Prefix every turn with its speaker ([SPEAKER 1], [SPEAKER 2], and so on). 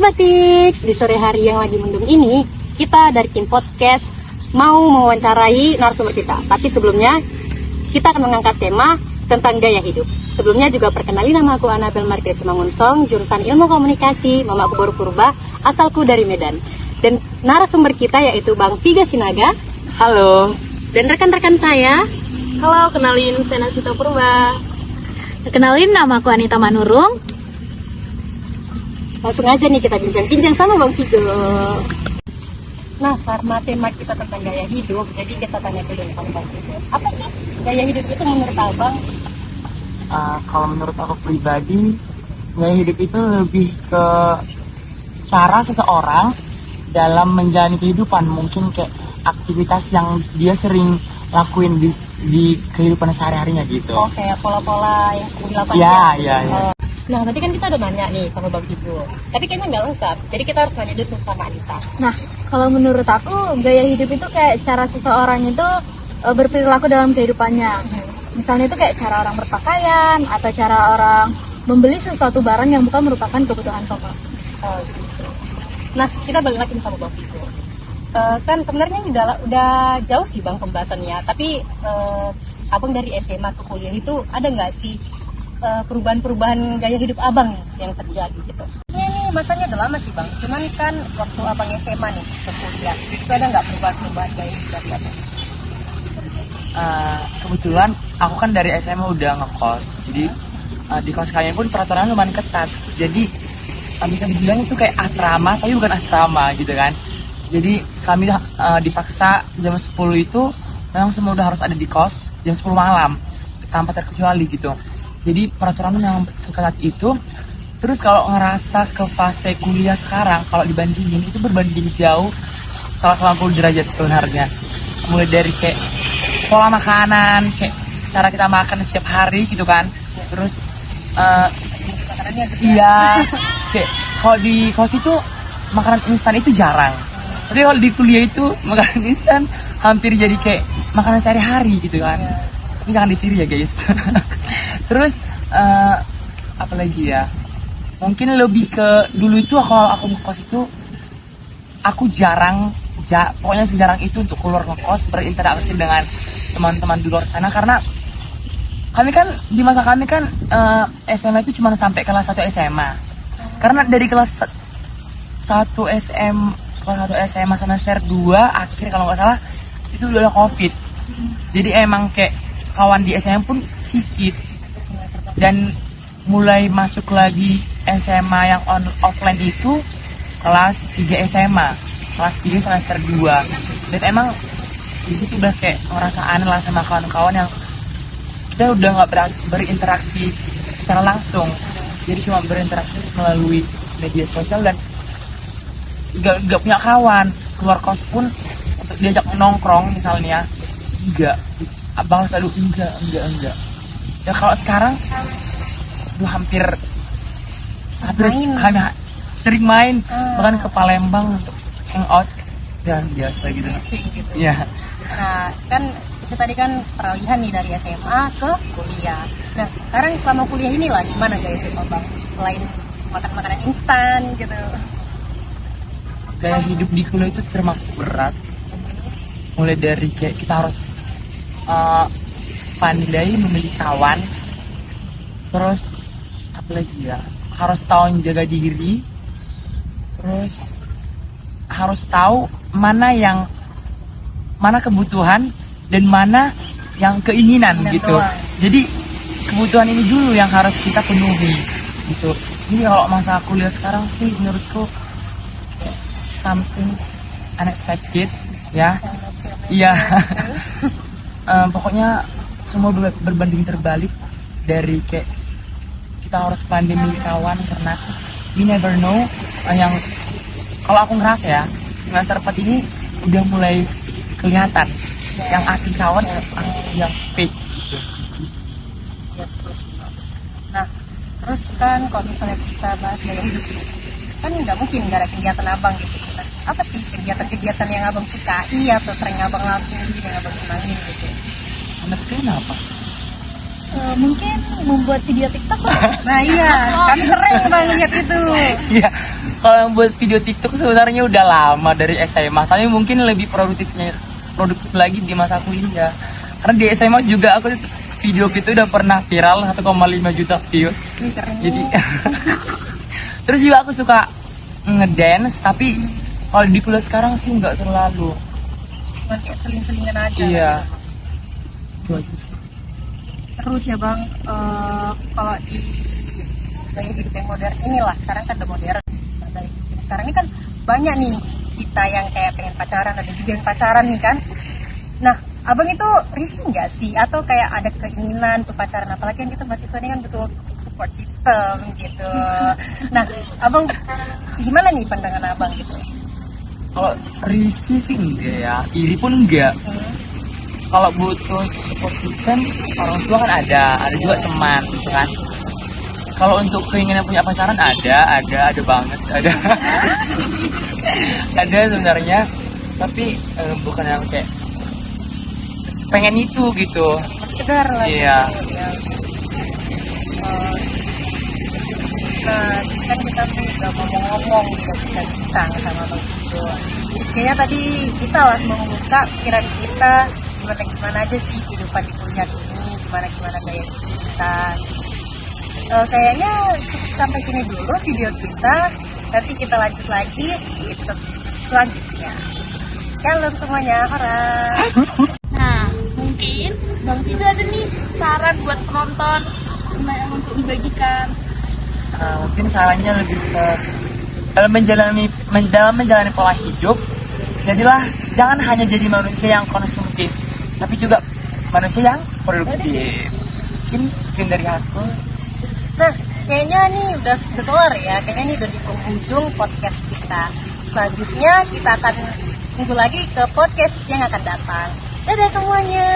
[SPEAKER 1] Sobatix, di sore hari yang lagi mendung ini, kita dari tim podcast mau mewawancarai narasumber kita. Tapi sebelumnya, kita akan mengangkat tema tentang gaya hidup. Sebelumnya juga perkenalin, nama aku Anabel Margaret Simangunsong, jurusan Ilmu Komunikasi, mama aku Baru Purba, asalku dari Medan. Dan narasumber kita yaitu Bang Viga Sinaga.
[SPEAKER 2] Halo.
[SPEAKER 1] Dan rekan-rekan saya.
[SPEAKER 3] Halo, kenalin saya Nasita Purba.
[SPEAKER 4] Kenalin, nama aku Anita Manurung.
[SPEAKER 1] Langsung aja nih kita bincang-bincang sama Bang Vigo. Nah, karena tema kita tentang gaya hidup, jadi kita tanya dulu nih Bang Vigo. Apa sih gaya hidup itu menurut Abang?
[SPEAKER 2] Kalau menurut aku pribadi, gaya hidup itu lebih ke cara seseorang dalam menjalani kehidupan. Mungkin kayak aktivitas yang dia sering lakuin di kehidupan sehari-harinya gitu.
[SPEAKER 1] Oh, kayak pola-pola yang sering dilakukan.
[SPEAKER 2] Iya.
[SPEAKER 1] Nah, tadi kan kita udah nanya nih sama Bang Vigo, tapi kayaknya nggak lengkap. Jadi kita harus nanya dulu sama Anita.
[SPEAKER 4] Nah, kalau menurut aku, gaya hidup itu kayak cara seseorang itu berperilaku dalam kehidupannya. Misalnya itu kayak cara orang berpakaian, atau cara orang membeli sesuatu barang yang bukan merupakan kebutuhan pokok.
[SPEAKER 1] Gitu. Nah, kita balik lagi sama Bang Vigo. Kan sebenarnya ini udah jauh sih Bang pembahasannya, tapi Abang dari SMA ke kuliah itu ada nggak sih perubahan-perubahan gaya hidup Abang nih yang terjadi gitu? Ini masanya udah lama sih Bang, cuman kan waktu Abang SMA nih ke kuliah, itu ada nggak perubahan-perubahan gaya hidup dari Abang?
[SPEAKER 2] Kebetulan aku kan dari SMA udah ngekos, jadi di kos kalian pun peraturannya lumayan ketat. Jadi bisa dibilang itu kayak asrama, tapi bukan asrama gitu kan. Jadi kami dipaksa jam 10 itu memang semua udah harus ada di kos jam 10 malam tanpa terkecuali gitu. Jadi peraturan yang seketat itu. Terus kalau ngerasa ke fase kuliah sekarang, kalau dibandingin itu berbanding jauh 180 derajat sebenarnya. Mulai dari kayak pola makanan, kayak cara kita makan setiap hari gitu kan. Terus iya, kayak kalau di kos itu makanan instan itu jarang. Tapi kalau di kuliah itu makanan instan hampir jadi kayak makanan sehari-hari gitu kan. Tapi jangan ditiru ya guys. Terus apa lagi ya? Mungkin lebih ke dulu itu kalau aku ngekos itu aku pokoknya sejarang itu untuk keluar ngekos, berinteraksi dengan teman-teman di luar sana, karena kami kan di masa kami kan SMA itu cuma sampai kelas 1 SMA. Karena dari kelas 1 SMA semester 2 akhir kalau nggak salah itu udah ada COVID. Jadi emang kayak kawan di SMA pun sedikit. Dan mulai masuk lagi SMA yang offline itu kelas 3 SMA, kelas 3 semester 2. Dan emang di situ udah kayak ngerasa aneh lah sama kawan-kawan yang kita udah nggak berinteraksi secara langsung. Jadi cuma berinteraksi melalui media sosial dan nggak punya kawan. Keluar kos pun untuk diajak nongkrong misalnya enggak. Abang selalu enggak. Ya kalau sekarang udah hampir sering main, bahkan ke Palembang untuk hangout dan biasa gitu. Iya.
[SPEAKER 1] Nah, kan itu tadi kan peralihan nih dari SMA ke kuliah. Nah, sekarang selama kuliah ini lah gimana gaya hidup Abang? Selain makan makanan instan gitu.
[SPEAKER 2] Gaya hidup di kuliah itu termasuk berat. Mulai dari kayak kita harus pandai memilih kawan. Terus apa lagi ya? Harus tahu jaga diri. Terus harus tahu mana kebutuhan dan mana yang keinginan
[SPEAKER 1] dan
[SPEAKER 2] gitu.
[SPEAKER 1] doang.
[SPEAKER 2] Jadi kebutuhan ini dulu yang harus kita penuhi gitu. Jadi kalau masa kuliah sekarang sih menurutku something unexpected ya. Iya. Pokoknya semua berbanding terbalik dari kayak kita harus pandai milih kawan, karena we never know. Yang kalau aku ngerasa ya semester 4 ini udah mulai kelihatan yang asli kawan yang fake gitu.
[SPEAKER 1] Ya, nah, terus kan kalau misalnya kita bahas gaya hidup, kan nggak mungkin nggak ada kegiatan Abang gitu. Nah, apa sih kegiatan-kegiatan yang Abang sukai atau sering Abang lakuin yang Abang senangin gitu?
[SPEAKER 2] Menurut kalian apa?
[SPEAKER 4] Mungkin membuat video TikTok.
[SPEAKER 1] Nah iya, kami sering bang lihat itu.
[SPEAKER 2] Iya, kalau yang buat video TikTok sebenarnya udah lama dari SMA, tapi mungkin lebih produktif lagi di masa kuliah. Karena di SMA juga aku video itu udah pernah viral 1,5 juta views.
[SPEAKER 1] Ini keren.
[SPEAKER 2] Jadi terus juga aku suka ngedance, tapi kalau di kuliah sekarang sih nggak terlalu.
[SPEAKER 1] Cuma kayak seling-selingan aja.
[SPEAKER 2] Iya. Itu aja sih.
[SPEAKER 1] Terus ya bang, kalau di gaya hidup yang modern inilah, sekarang kan udah modern. Nah, sekarang ini kan banyak nih kita yang kayak pengen pacaran, ada juga yang pacaran nih kan. Nah, abang itu risih nggak sih? Atau kayak ada keinginan untuk pacaran? Apalagi yang kita mahasiswa ini kan betul support system gitu. Nah, abang gimana nih pandangan abang gitu?
[SPEAKER 2] Kalau risih sih enggak ya, iri pun enggak. Kalau butuh support system, orang tua kan ada juga teman gitu kan. Kalau untuk keinginan punya pacaran ada banget, ada. Ada sebenarnya, tapi bukan yang kayak pengen itu gitu.
[SPEAKER 1] Sekedar lah.
[SPEAKER 2] Iya.
[SPEAKER 1] Gitu, ya. Nah, kan kita tuh udah ngomong-ngomong, udah bisa sama bang Vito. Kayaknya tadi bisa lah membuka pikiran kita gimana aja sih kehidupan di kuliah ini, gimana gaya hidup kita. Kayaknya cukup sampai sini dulu video kita. Nanti kita lanjut lagi di episode selanjutnya. Shalom semuanya, horas.
[SPEAKER 3] Nah, mungkin Bang Tito ada nih saran buat penonton yang untuk dibagikan.
[SPEAKER 2] Mungkin sarannya lebih ke dalam menjalani pola hidup. Jadilah jangan hanya jadi manusia yang konsumtif, tapi juga manusia yang produktif. Mungkin sekian dari aku.
[SPEAKER 1] Nah, kayaknya nih udah keluar ya. Kayaknya ini udah di penghujung podcast kita. Selanjutnya kita akan tunggu lagi ke podcast yang akan datang. Dadah semuanya.